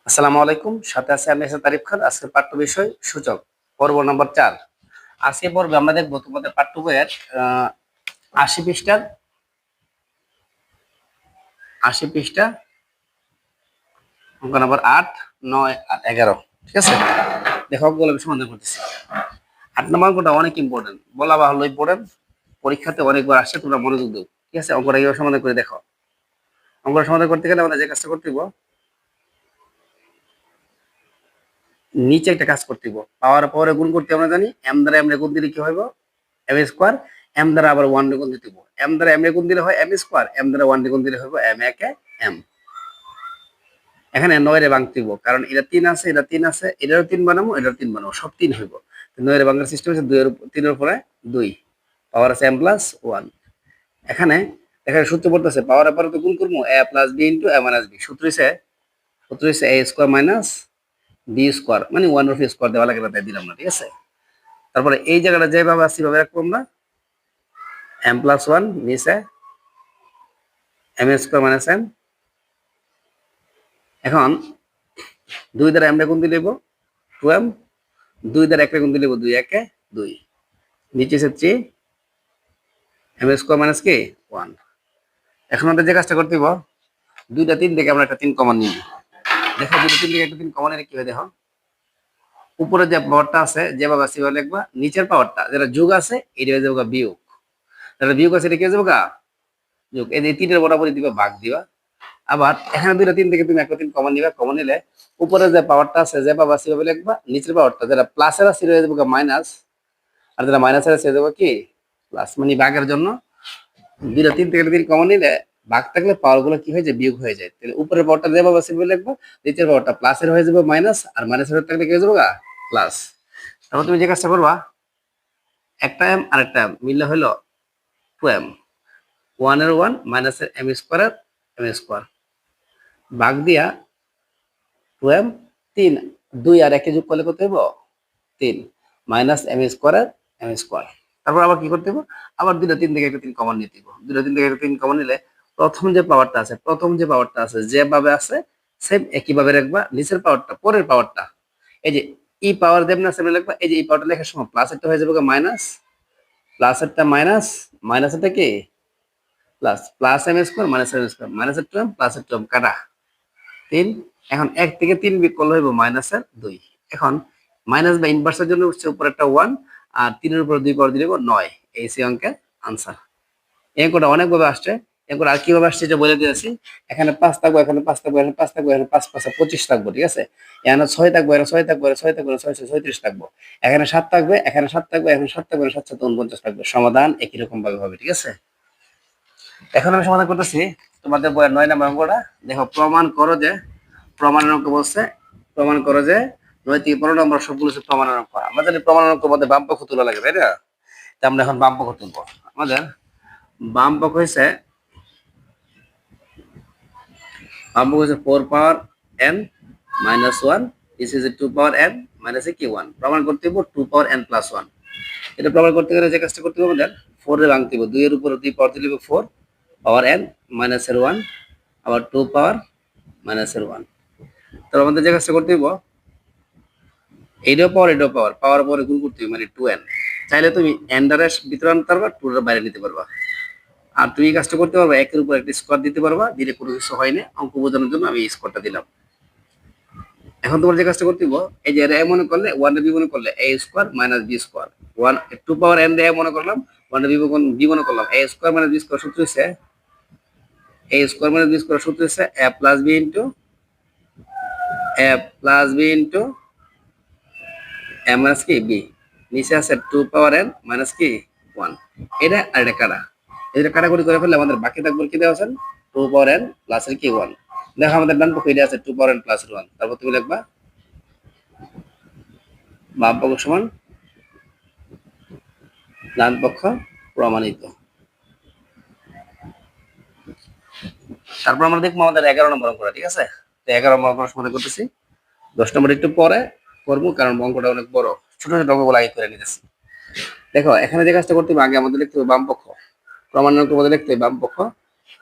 আসসালামু আলাইকুম। সাথে আছে আমি হাসান তারিফ খান। আজকের পাঠ্য বিষয় সূচক, পর্ব নম্বর 4। আজকে পর্বে আমরা দেখবো তোমাদের পাঠ্য বইয়ের 80 পৃষ্ঠার 80 পৃষ্ঠা অঙ্ক নম্বর 8, 9 আর 11। ঠিক আছে, দেখো অঙ্কগুলো আমি সমাধান করতেছি। 8 নম্বর অঙ্কটা অনেক ইম্পর্টেন্ট, বলা বাহুল্য ইম্পর্টেন্ট, পরীক্ষাতে অনেকবার আসছে, তোমরা মনোযোগ দাও। ঠিক আছে, অঙ্কটা এইভাবে সমাধান করে দেখো। অঙ্কটা সমাধান করতে গেলে আমাদের যে কাজটা করতে হইব, নিচে একটা কাজ করতে হইব। পাওয়ার পাওয়ারে গুণ করতে আমরা জানি, এম দ্বারা এম রে গুণ দিলে কি হইব, এম স্কোয়ার। এম দ্বারা আবার ওয়ান রে গুণ দিতে হইব। এম দ্বারা এম রে গুণ দিলে হয় এম স্কোয়ার, এম দ্বারা ওয়ান রে গুণ দিলে হইব এম একে এম। এখানে 9 রে ভাঙতে হইব, কারণ এটা 3 আছে, এটা 3 আছে, এটারও 3 বানাবো, এটারও 3 বানাবো, সব 3 হইব। 9 রে ভাঙার সিস্টেম হচ্ছে 2 এর 3 এর উপরে 2, পাওয়ার আছে এম প্লাস 1। এখানে এখানে সূত্র পড়তেছে পাওয়ার পরে তো গুণ করবো এ plus b into a minus B. সূত্র হচ্ছে এ স্কোয়ার মাইনাস বি স্কোয়ার, মানে 1 এর স্কোয়ার দেওয়া লাগে না, তাই দিলাম না। ঠিক আছে, তারপরে এই জায়গাটা যেভাবে আছে সেভাবে রাখবো আমরা। এম প্লাস 1 নিচে এম স্কোয়ার মাইনাস এম। এখন 2 দ্বারা এম রে গুণ দিলে 2m, 2 দ্বারা 1 রে গুণ দিলে 2 একে 2, নিচে আছে 3 এম স্কোয়ার মাইনাস কি 1। এখন আমাদের যে কাজটা করতে হইব, 2টা 3 থেকে আমরা একটা 3 কমন নিব। দেখো 2টা 3 থেকে একটা 3 কমন নিলে কি হয় দেখো, উপরে যে পাওয়ারটা আছে যেভাবে সেভাবে লিখবা, নিচের পাওয়ারটা যেটা যোগ আছে এটা হয়ে যাবে বিয়োগ, যেটা বিয়োগ আছে এটা কি হয়ে যাবে যোগ। এই যে 3 এর বরাবরই দিবা, ভাগ দিবা। আবার এখানে 2টা 3 থেকে তুমি একটা 3 কমন নিবা, কমন নিলে উপরে যে পাওয়ারটা আছে যে পাবা সেভাবে লিখবা, নিচের পাওয়ারটা যেটা প্লাসের আছে হয়ে যাবে মাইনাস, আর যেটা মাইনাসের আছে হয়ে যাবে কি প্লাস। মানে ভাগের জন্য 2টা 3 থেকে 3 কমন নিলে ভাগ থাকলে পাওয়ার গুলো কি হয়ে যায়, বিয়োগ হয়ে যায়। তাহলে উপরের পাওয়ারটা যেভাবে সেভাবে লিখবা, নিচের পাওয়ারটা প্লাসের হয়ে যাবে মাইনাস, আর মাইনাসের থাকলে কি হয়ে যাবে প্লাস। তারপর তুমি যে কাজটা করবা, একটা এম আর একটা মিললে হলো 2m, 1 এর 1 মাইনাসের এম স্কোয়ার এম স্কোয়ার, ভাগ দিয়া 2m, 3, 2 আর 1 যোগ করলে কত হইব 3 minus m square m square. তারপর আবার কি করতে হবে, আবার 2টা 3 থেকে একটা 3 কমন নিতে হবে। 2টা 3 থেকে একটা 3 কমন নিলে প্রথম যে পাওয়ারটা আছে যেভাবে আছে সেম একইভাবে রাখবা। নিচের পাওয়ারটা পরের পাওয়ারটা, এই যে ই পাওয়ার দেব না সেটা লিখবা। এই যে এই পাওয়ারটা লেখার সময় প্লাস একটা হয়ে যাবে মাইনাস, প্লাসেরটা মাইনাস, মাইনাসেরটা কি plus, plus m square minus m square, মাইনাসের টু এম প্লাসের টু এম কাটা 3। এখন 1 থেকে 3 বিয়োগ করলে হইব মাইনাসের 2। এখন মাইনাস বা ইনভার্সের জন্য হচ্ছে উপরে একটা 1 আর 3 এর উপর 2 পাওয়ার দিলে 9। এই সে অঙ্কের আনসার। এই অঙ্কটা অনেকভাবে আসছে, অঙ্কটা আর কিভাবে আসছে এটা বলে দিয়েছি। এখানে 5 থাকবো, এখানে 5 থাকবো, এখানে 5 থাকবো, এখানে 5 5 25 থাকবো। ঠিক আছে, এখানে 6 থাকবো, এখানে 6 থাকবো, এখানে 6 থাকবো, 6 36 থাকবো। এখানে 7 থাকবে, এখানে 7 থাকবে, এখানে 7 থাকবে, 7 7 49 থাকবে। সমাধান একই রকম ভাবে হবে। ঠিক আছে, এখন আমি সমাধান করতেছি তোমাদের বইয়ের 9 নম্বর অঙ্কটা। দেখো, প্রমাণ করো যে, প্রমাণের অঙ্ক বলছে, প্রমাণ করো যে 9 থেকে 15 নম্বর সবগুলো হচ্ছে প্রমাণের অঙ্ক। আমরা জানি প্রমাণের অঙ্ক মধ্যে বাম পক্ষ তোলা লাগে, তাই না? তা আমরা এখন বাম পক্ষ তুলবো। আমাদের বাম পক্ষ হয়েছে 4 পাওয়ার n minus 1, this is 2 power n minus কি 1। প্রমাণ করতে হবে 2 পাওয়ার n প্লাস 1। এটা প্রমাণ করতে গেলে যে কাজটা করতে হবে আমাদের 4 এর ভাঙতে হবে। 2 এর উপরে 2 পাওয়ার দিলে 4 পাওয়ার n মাইনাসের 1, আবার 2 পাওয়ার মাইনাসের 1। তো আমাদের যে কাজটা করতে হবে, এইটাও পাওয়ার পাওয়ার পরে গুণ করতে হবে, মানে 2n। চাইলে তুমি n দ্বারা ভিতরে আনতে পারবা, 2 এর বাইরে নিতে পারবা। আর তুমি এই কাজটা করতে পারবা, 1 এর উপর একটা স্কোয়ার দিতে পারবা, দিলে কোনো কিছু হয় না। অঙ্ক বোঝানোর জন্য আমি এই স্কোয়ারটা দিলাম। এখন তোমার যে কাজটা করতে হবে, এই যে এ মনে করলে 1 এর বি মনে করলে a square minus b square, 1 2 power n দিয়ে মনে করলাম, 1 এর বি মনে করলাম a square minus b square. সূত্র হচ্ছে a square minus b square, সূত্র হচ্ছে a plus b into m minus কি b। নিচে আছে 2 পাওয়ার n মাইনাস কি 1। এটা আর এটা কাটা, এটা কাটাকুটি করে ফেললে আমাদের বাকি থাকবে কি দেওয়া আছে 2 পাওয়ার n প্লাস এর কি 1। দেখো আমাদের ডান পক্ষে এটা আছে 2 পাওয়ার n প্লাস 1। তারপর তুমি লিখবা বাম পক্ষ সমান ডান পক্ষ প্রমাণিত। তারপর আমরা দেখবো আমাদের 11 নম্বর অঙ্কটা। ঠিক আছে, তো 11 নম্বর অঙ্ক সমাধান করতেছি। 10 নম্বর একটু পরে করবো, কারণ অঙ্কটা অনেক বড়, ছোট ছোট অঙ্কগুলো আগে করে নিতেছি। দেখো, এখানে যে কাজটা করতে হবে, আগে আমাদের লিখতে হবে বাম পক্ষ। প্রমাণের অঙ্ক আমাদের লিখতে হবে বাম পক্ষ।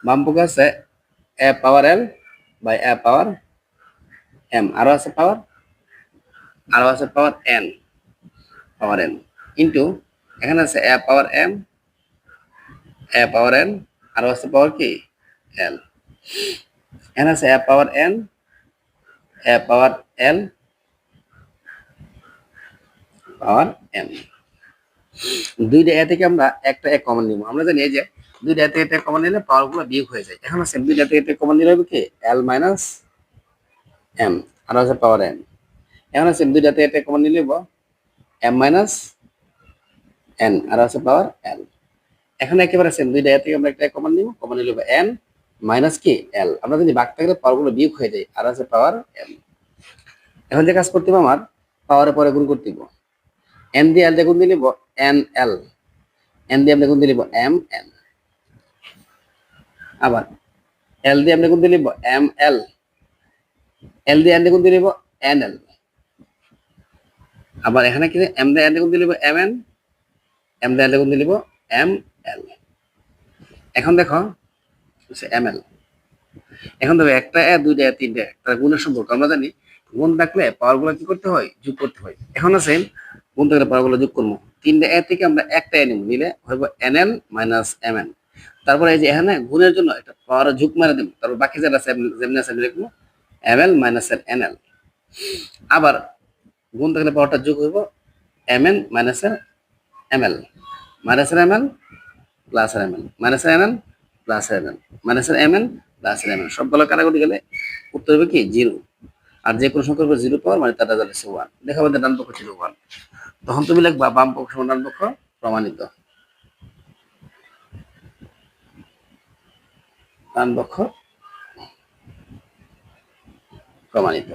বাম পক্ষ আছে a power n by a power m, আরো আছে পাওয়ার, আরো আছে power n, power n into এখানে আছে এ পাওয়ার এম, এ পাওয়ার এন, আরো আছে পাওয়ার কি এল, এখানে আছে এ পাওয়ার এন, এ পাওয়ার এল, পাওয়ার এম। দুইটা এ থেকে আমরা একটা এ কমন নিব। আমরা জানি এই যে দুইটা এ থেকে কমন নিলে পাওয়ার গুলো বিয়োগ হয়ে যায়। এখন আছে দুইটা থেকে কমন নিলে হবে কি এল মাইনাস এম, আর আছে পাওয়ার এন। এখন আছে দুইটা থেকে কমন নিলে এম মাইনাস এন, আর আছে পাওয়ার এল। এখন একেবারে সেম, দুইটা এ থেকে আমরা একটা কমন নিব, কমন নিলে এন মাইনাস কি এল। আমরা যদি ভাগ থাকলে পাওয়ার গুলো বিয়োগ হয়ে যায়, আর আছে পাওয়ার এম। এখন যে কাজ করতে হবে আমার পাওয়ারের পরে গুণ করতে হবে, এন দিয়ে এল দিয়ে গুণ দিয়ে নিব এন এল, এন দিয়ে আমরা গুণ দিয়ে নিব এম এন, আবার এল দিয়ে আমরা গুণ দিয়ে নিব এম এল, এল দিয়ে এন দিয়ে গুণ দিয়ে নিব এন এল, আবার এখানে কি এম দিয়ে এন দিয়ে গুণ দিয়ে নিব এম এন, এম দিয়ে এল দিয়ে গুণ দিয়ে নিব এম এল। এখন দেখো এম এল, এখন দেখো একটা এ দুইটা এ তিনটা তার গুণের সম্পর্ক আমরা জানি, গুণ থাকলে পাওয়ার গুলো কি করতে হয় যোগ করতে হয়। এখন আছে গুণ থাকলে পাওয়ার গুলো যোগ করবো, তিনটা এ থেকে আমরা একটা এ নিব, নিলে হইব n l minus m n. তারপরে এই যে এখানে গুণের জন্য একটা পাওয়ার যোগ মারা দিব, তারপর বাকি যেটা আছে যেমনি আছে লিখবো m l minus n l. আবার গুণ থাকলে পাওয়ারটা যোগ হইব m n minus m l, minus m l plus m l, minus m l plus m l, minus m l plus m l, সবগুলো কাটাকুটি গেলে উত্তর হবে কি জিরো। আর যে কোনো সংখ্যার উপর জিরো পাওয়ার মানে তার রেজাল্ট হচ্ছে ওয়ান। দেখা আমাদের ডান পক্ষ ছিল ওয়ান, তখন তুমি লিখবা বাম পক্ষ সমান ডান পক্ষ প্রমাণিত, ডান পক্ষ প্রমাণিত।